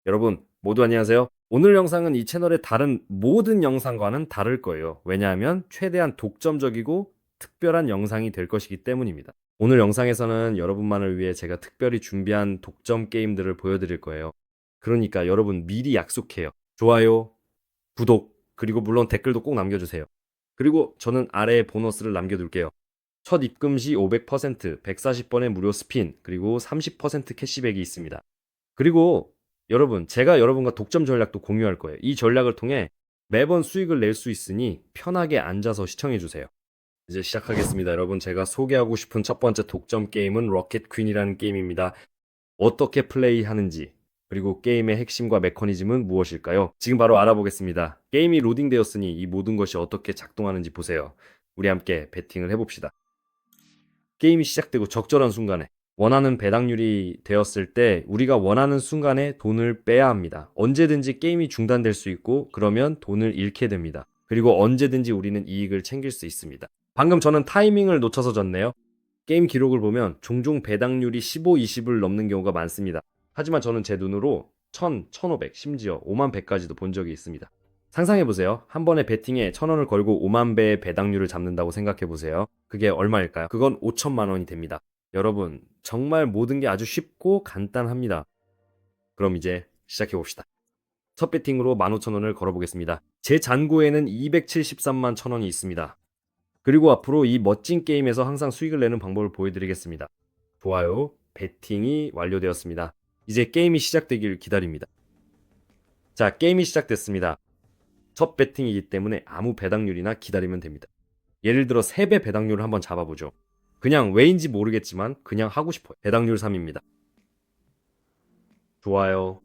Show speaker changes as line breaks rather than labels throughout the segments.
여러분 모두 안녕하세요. 오늘 영상은 이 채널의 다른 모든 영상과는 다를 거예요. 왜냐하면 최대한 독점적이고 특별한 영상이 될 것이기 때문입니다. 오늘 영상에서는 여러분만을 위해 제가 특별히 준비한 독점 게임들을 보여드릴 거예요. 그러니까 여러분 미리 약속해요. 좋아요, 구독, 그리고 물론 댓글도 꼭 남겨주세요. 그리고 저는 아래에 보너스를 남겨둘게요. 첫 입금 시 500%, 140번의 무료 스핀, 그리고 30% 캐시백이 있습니다. 그리고 여러분, 제가 여러분과 독점 전략도 공유할 거예요. 이 전략을 통해 매번 수익을 낼 수 있으니 편하게 앉아서 시청해 주세요. 이제 시작하겠습니다. 여러분, 제가 소개하고 싶은 첫 번째 독점 게임은 로켓 퀸이라는 게임입니다. 어떻게 플레이하는지, 그리고 게임의 핵심과 메커니즘은 무엇일까요? 지금 바로 알아보겠습니다. 게임이 로딩되었으니 이 모든 것이 어떻게 작동하는지 보세요. 우리 함께 배팅을 해봅시다. 게임이 시작되고 적절한 순간에 원하는 배당률이 되었을 때 우리가 원하는 순간에 돈을 빼야 합니다. 언제든지 게임이 중단될 수 있고 그러면 돈을 잃게 됩니다. 그리고 언제든지 우리는 이익을 챙길 수 있습니다. 방금 저는 타이밍을 놓쳐서 졌네요. 게임 기록을 보면 종종 배당률이 15, 20을 넘는 경우가 많습니다. 하지만 저는 제 눈으로 1000, 1500, 심지어 5만 배까지도 본 적이 있습니다. 상상해보세요. 한 번에 베팅에 1000원을 걸고 5만 배의 배당률을 잡는다고 생각해보세요. 그게 얼마일까요? 그건 5천만 원이 됩니다. 여러분, 정말 모든 게 아주 쉽고 간단합니다. 그럼 이제 시작해봅시다. 첫 배팅으로 15,000원을 걸어보겠습니다. 제 잔고에는 273만 1000원이 있습니다. 그리고 앞으로 이 멋진 게임에서 항상 수익을 내는 방법을 보여드리겠습니다. 좋아요. 배팅이 완료되었습니다. 이제 게임이 시작되길 기다립니다. 자, 게임이 시작됐습니다. 첫 배팅이기 때문에 아무 배당률이나 기다리면 됩니다. 예를 들어 3배 배당률을 한번 잡아보죠. 그냥 왜인지 모르겠지만 그냥 하고 싶어요. 배당률 3입니다. 좋아요.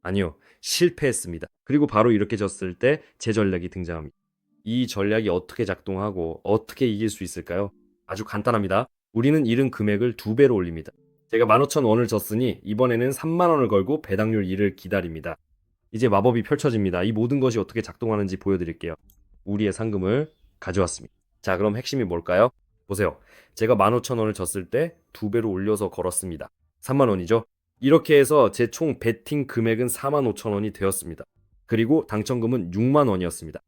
아니요. 실패했습니다. 그리고 바로 이렇게 졌을 때 제 전략이 등장합니다. 이 전략이 어떻게 작동하고 어떻게 이길 수 있을까요? 아주 간단합니다. 우리는 잃은 금액을 2배로 올립니다. 제가 15,000원을 졌으니 이번에는 3만원을 걸고 배당률 2를 기다립니다. 이제 마법이 펼쳐집니다. 이 모든 것이 어떻게 작동하는지 보여드릴게요. 우리의 상금을 가져왔습니다. 자, 그럼 핵심이 뭘까요? 보세요. 제가 15,000원을 졌을 때 2배로 올려서 걸었습니다. 3만원이죠? 이렇게 해서 제 총 베팅 금액은 45,000원이 되었습니다. 그리고 당첨금은 6만원이었습니다.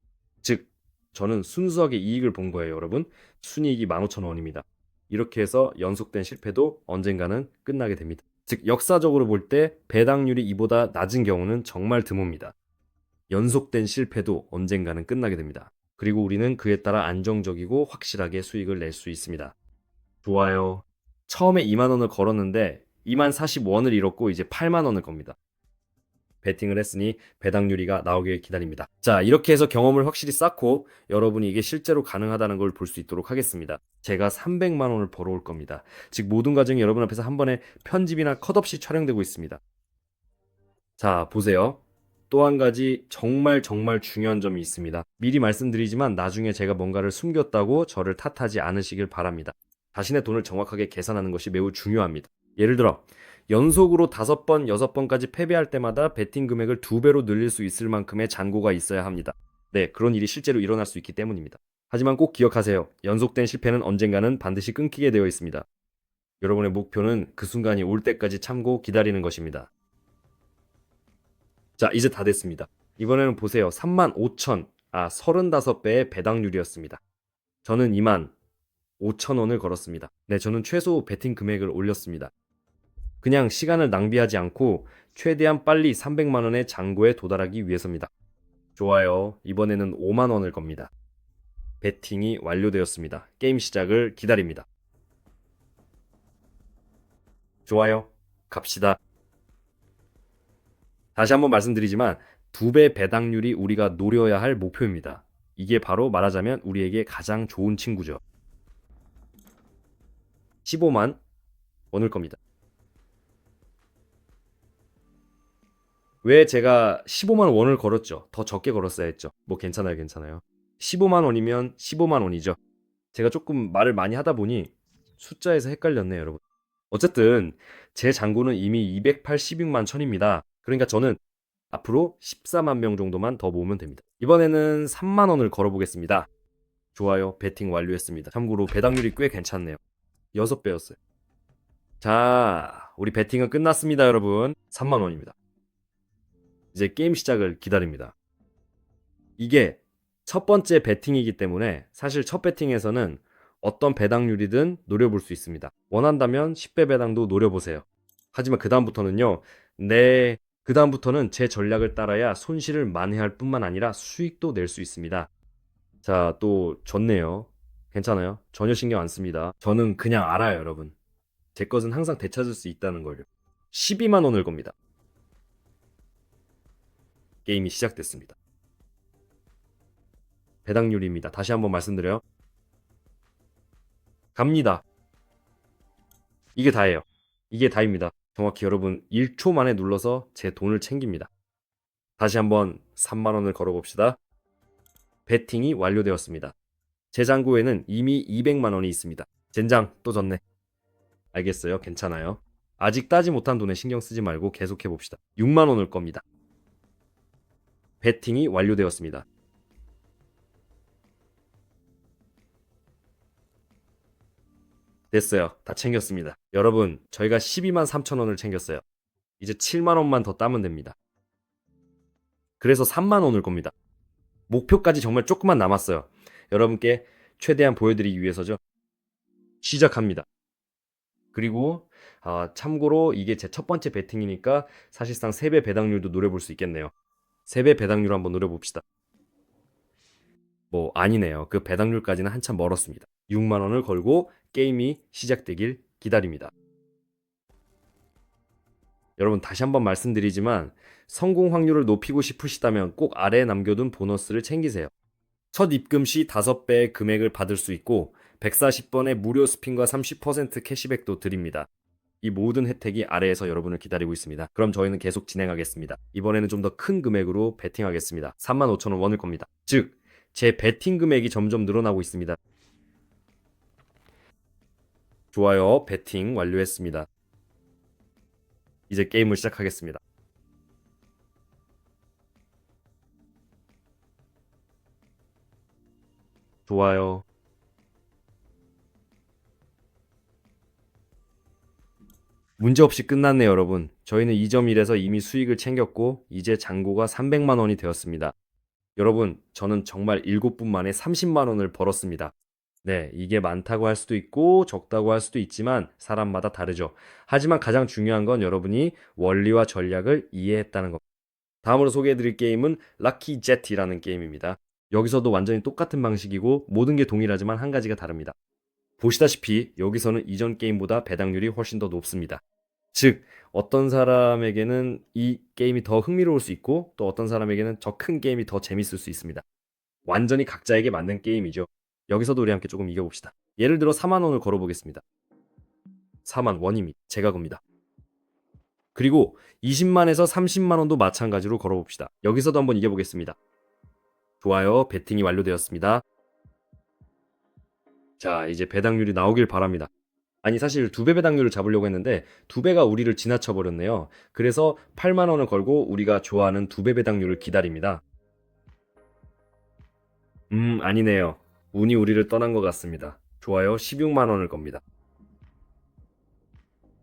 즉, 저는 순수하게 이익을 본 거예요, 여러분. 순이익이 15,000원입니다. 이렇게 해서 연속된 실패도 언젠가는 끝나게 됩니다. 즉, 역사적으로 볼 때 배당률이 이보다 낮은 경우는 정말 드뭅니다. 연속된 실패도 언젠가는 끝나게 됩니다. 그리고 우리는 그에 따라 안정적이고 확실하게 수익을 낼 수 있습니다. 좋아요. 처음에 2만 원을 걸었는데 2만 40원을 잃었고 이제 8만 원을 겁니다. 베팅을 했으니 배당률이가 나오길 기다립니다. 자, 이렇게 해서 경험을 확실히 쌓고 여러분이 이게 실제로 가능하다는 걸 볼 수 있도록 하겠습니다. 제가 300만 원을 벌어올 겁니다. 즉 모든 과정이 여러분 앞에서 한 번에 편집이나 컷 없이 촬영되고 있습니다. 자, 보세요. 또 한 가지 정말 정말 중요한 점이 있습니다. 미리 말씀드리지만 나중에 제가 뭔가를 숨겼다고 저를 탓하지 않으시길 바랍니다. 자신의 돈을 정확하게 계산하는 것이 매우 중요합니다. 예를 들어 연속으로 5번, 6번까지 패배할 때마다 베팅 금액을 2배로 늘릴 수 있을 만큼의 잔고가 있어야 합니다. 네, 그런 일이 실제로 일어날 수 있기 때문입니다. 하지만 꼭 기억하세요. 연속된 실패는 언젠가는 반드시 끊기게 되어 있습니다. 여러분의 목표는 그 순간이 올 때까지 참고 기다리는 것입니다. 자, 이제 다 됐습니다. 이번에는 보세요. 35,000배의 배당률이었습니다. 저는 25,000원을 걸었습니다. 네, 저는 최소 베팅 금액을 올렸습니다. 그냥 시간을 낭비하지 않고 최대한 빨리 300만 원의 잔고에 도달하기 위해서입니다. 좋아요. 이번에는 5만 원을 겁니다. 베팅이 완료되었습니다. 게임 시작을 기다립니다. 좋아요. 갑시다. 다시 한번 말씀드리지만 2배 배당률이 우리가 노려야 할 목표입니다. 이게 바로 말하자면 우리에게 가장 좋은 친구죠. 15만 원을 겁니다. 왜 제가 15만 원을 걸었죠? 더 적게 걸었어야 했죠. 뭐 괜찮아요, 괜찮아요. 15만 원이면 15만 원이죠. 제가 조금 말을 많이 하다 보니 숫자에서 헷갈렸네요, 여러분. 어쨌든 제 잔고는 이미 286만 천입니다. 그러니까 저는 앞으로 14만 명 정도만 더 모으면 됩니다. 이번에는 3만 원을 걸어보겠습니다. 좋아요. 베팅 완료했습니다. 참고로 배당률이 꽤 괜찮네요. 6배였어요. 자, 우리 배팅은 끝났습니다, 여러분. 3만 원입니다. 이제 게임 시작을 기다립니다. 이게 첫 번째 배팅이기 때문에 사실 첫 배팅에서는 어떤 배당률이든 노려볼 수 있습니다. 원한다면 10배 배당도 노려보세요. 하지만 그다음부터는 제 전략을 따라야 손실을 만회할 뿐만 아니라 수익도 낼 수 있습니다. 자, 또 졌네요. 괜찮아요. 전혀 신경 안 씁니다. 저는 그냥 알아요, 여러분. 제 것은 항상 되찾을 수 있다는 걸요. 12만 원을 겁니다. 게임이 시작됐습니다. 배당률입니다. 다시 한번 말씀드려요. 갑니다. 이게 다예요. 이게 다입니다. 정확히 여러분 1초 만에 눌러서 제 돈을 챙깁니다. 다시 한번 3만 원을 걸어봅시다. 배팅이 완료되었습니다. 제 잔고에는 이미 200만 원이 있습니다. 젠장 또 졌네. 알겠어요. 괜찮아요. 아직 따지 못한 돈에 신경 쓰지 말고 계속해 봅시다. 6만 원을 겁니다. 배팅이 완료되었습니다. 됐어요. 다 챙겼습니다. 여러분, 저희가 12만 3천 원을 챙겼어요. 이제 7만 원만 더 따면 됩니다. 그래서 3만 원을 겁니다. 목표까지 정말 조금만 남았어요. 여러분께 최대한 보여드리기 위해서죠. 시작합니다. 그리고 참고로 이게 제 첫 번째 배팅이니까 사실상 3배 배당률도 노려볼 수 있겠네요. 3배 배당률 한번 노려봅시다. 뭐 아니네요. 그 배당률까지는 한참 멀었습니다. 6만 원을 걸고 게임이 시작되길 기다립니다. 여러분 다시 한번 말씀드리지만 성공 확률을 높이고 싶으시다면 꼭 아래에 남겨둔 보너스를 챙기세요. 첫 입금 시 5배의 금액을 받을 수 있고 140번의 무료 스핀과 30% 캐시백도 드립니다. 이 모든 혜택이 아래에서 여러분을 기다리고 있습니다. 그럼 저희는 계속 진행하겠습니다. 이번에는 좀 더 큰 금액으로 베팅하겠습니다. 35,000원 원을 겁니다. 즉, 제 베팅 금액이 점점 늘어나고 있습니다. 좋아요. 베팅 완료했습니다. 이제 게임을 시작하겠습니다. 좋아요. 문제없이 끝났네요, 여러분. 저희는 2점 1에서 이미 수익을 챙겼고 이제 잔고가 300만 원이 되었습니다. 여러분, 저는 정말 7분 만에 30만 원을 벌었습니다. 네, 이게 많다고 할 수도 있고 적다고 할 수도 있지만 사람마다 다르죠. 하지만 가장 중요한 건 여러분이 원리와 전략을 이해했다는 것. 다음으로 소개해드릴 게임은 럭키 제티라는 게임입니다. 여기서도 완전히 똑같은 방식이고 모든 게 동일하지만 한 가지가 다릅니다. 보시다시피 여기서는 이전 게임보다 배당률이 훨씬 더 높습니다. 즉, 어떤 사람에게는 이 게임이 더 흥미로울 수 있고 또 어떤 사람에게는 저 큰 게임이 더 재밌을 수 있습니다. 완전히 각자에게 맞는 게임이죠. 여기서도 우리 함께 조금 이겨봅시다. 예를 들어 4만 원을 걸어보겠습니다. 4만 원이미 제가 겁니다. 그리고 20만에서 30만 원도 마찬가지로 걸어봅시다. 여기서도 한번 이겨보겠습니다. 좋아요. 배팅이 완료되었습니다. 자, 이제 배당률이 나오길 바랍니다. 아니 사실 2배 배당률을 잡으려고 했는데 2배가 우리를 지나쳐 버렸네요. 그래서 8만 원을 걸고 우리가 좋아하는 2배 배당률을 기다립니다. 아니네요. 운이 우리를 떠난 것 같습니다. 좋아요. 16만 원을 겁니다.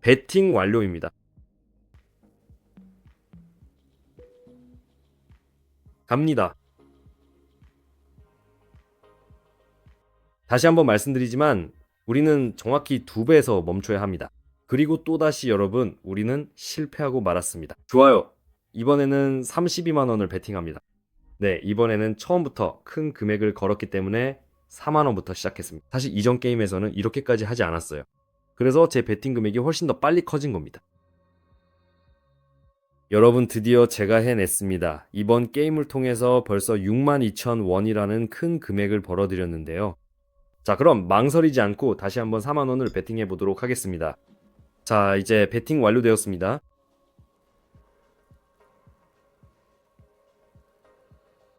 배팅 완료입니다. 갑니다. 다시 한번 말씀드리지만 우리는 정확히 2배에서 멈춰야 합니다. 그리고 또다시 여러분, 우리는 실패하고 말았습니다. 좋아요. 이번에는 32만 원을 베팅합니다. 네, 이번에는 처음부터 큰 금액을 걸었기 때문에 4만 원부터 시작했습니다. 사실 이전 게임에서는 이렇게까지 하지 않았어요. 그래서 제 베팅 금액이 훨씬 더 빨리 커진 겁니다. 여러분 드디어 제가 해냈습니다. 이번 게임을 통해서 벌써 62,000원이라는 큰 금액을 벌어들였는데요. 자, 그럼 망설이지 않고 다시 한번 4만 원을 베팅해 보도록 하겠습니다. 자, 이제 베팅 완료되었습니다.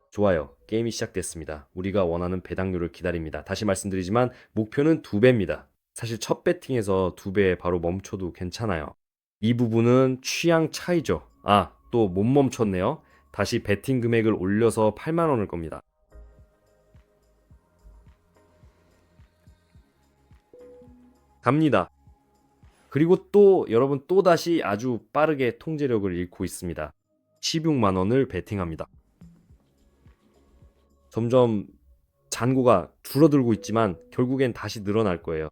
좋아요. 게임이 시작됐습니다. 우리가 원하는 배당률을 기다립니다. 다시 말씀드리지만 목표는 2배입니다. 사실 첫 배팅에서 2배에 바로 멈춰도 괜찮아요. 이 부분은 취향 차이죠. 아, 또 못 멈췄네요. 다시 베팅 금액을 올려서 8만 원을 겁니다. 갑니다. 그리고 또 여러분 또다시 아주 빠르게 통제력을 잃고 있습니다. 16만 원을 베팅합니다. 점점 잔고가 줄어들고 있지만 결국엔 다시 늘어날 거예요.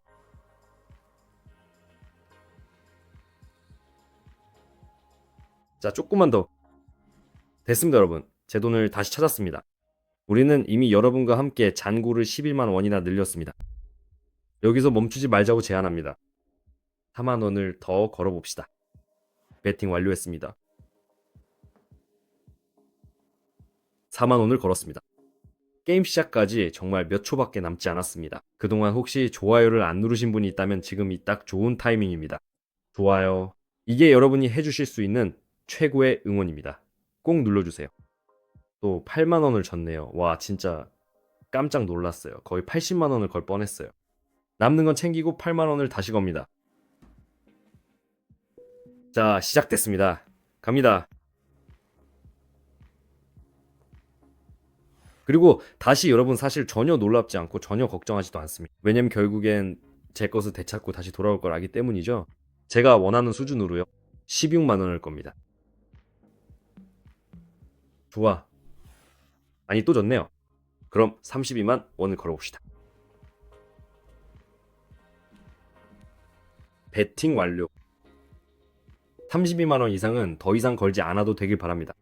자, 조금만 더. 됐습니다, 여러분. 제 돈을 다시 찾았습니다. 우리는 이미 여러분과 함께 잔고를 11만 원이나 늘렸습니다. 여기서 멈추지 말자고 제안합니다. 4만 원을 더 걸어봅시다. 베팅 완료했습니다. 4만 원을 걸었습니다. 게임 시작까지 정말 몇 초밖에 남지 않았습니다. 그동안 혹시 좋아요를 안 누르신 분이 있다면 지금이 딱 좋은 타이밍입니다. 좋아요. 이게 여러분이 해주실 수 있는 최고의 응원입니다. 꼭 눌러주세요. 또 8만 원을 졌네요. 와, 진짜 깜짝 놀랐어요. 거의 80만 원을 걸 뻔했어요. 남는 건 챙기고 8만 원을 다시 겁니다. 자, 시작됐습니다. 갑니다. 그리고 다시 여러분 사실 전혀 놀랍지 않고 전혀 걱정하지도 않습니다. 왜냐면 결국엔 제 것을 되찾고 다시 돌아올 걸 알기 때문이죠. 제가 원하는 수준으로요. 16만 원을 겁니다. 좋아. 아니 또 졌네요. 그럼 32만 원을 걸어봅시다. 베팅 완료. 32만 원 이상은 더 이상 걸지 않아도 되길 바랍니다.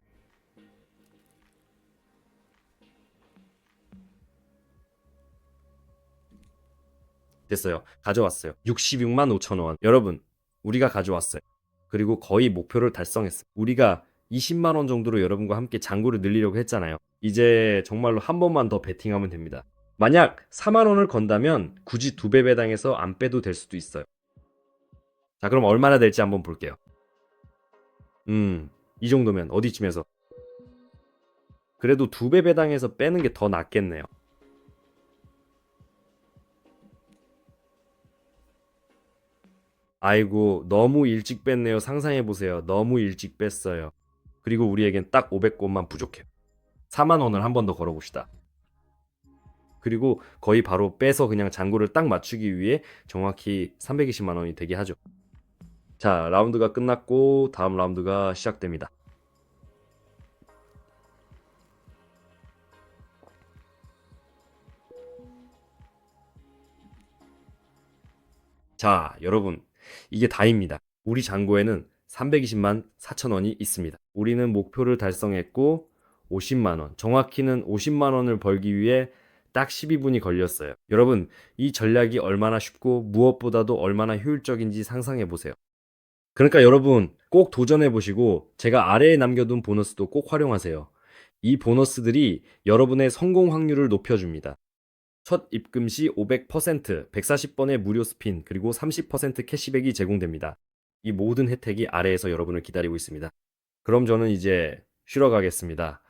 됐어요. 가져왔어요. 66만 5천 원. 여러분, 우리가 가져왔어요. 그리고 거의 목표를 달성했어요. 우리가 20만 원 정도로 여러분과 함께 잔고를 늘리려고 했잖아요. 이제 정말로 한 번만 더 베팅하면 됩니다. 만약 4만 원을 건다면 굳이 2배 배당해서 안 빼도 될 수도 있어요. 자, 그럼 얼마나 될지 한번 볼게요. 이 정도면 어디쯤에서? 그래도 2배 배당해서 빼는 게 더 낫겠네요. 아이고, 너무 일찍 뺐네요. 상상해보세요. 너무 일찍 뺐어요. 그리고 우리에겐 딱 500원만 부족해요. 4만 원을 한 번 더 걸어봅시다. 그리고 거의 바로 빼서 그냥 잔고를 딱 맞추기 위해 정확히 320만 원이 되게 하죠. 자, 라운드가 끝났고 다음 라운드가 시작됩니다. 자, 여러분, 이게 다입니다. 우리 잔고에는 320만 4천 원이 있습니다. 우리는 목표를 달성했고 50만 원, 정확히는 50만 원을 벌기 위해 딱 12분이 걸렸어요. 여러분, 이 전략이 얼마나 쉽고 무엇보다도 얼마나 효율적인지 상상해 보세요. 그러니까 여러분 꼭 도전해 보시고 제가 아래에 남겨둔 보너스도 꼭 활용하세요. 이 보너스들이 여러분의 성공 확률을 높여줍니다. 첫 입금 시 500%, 140번의 무료 스핀, 그리고 30% 캐시백이 제공됩니다. 이 모든 혜택이 아래에서 여러분을 기다리고 있습니다. 그럼 저는 이제 쉬러 가겠습니다.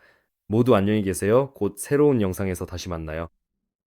모두 안녕히 계세요. 곧 새로운 영상에서 다시 만나요.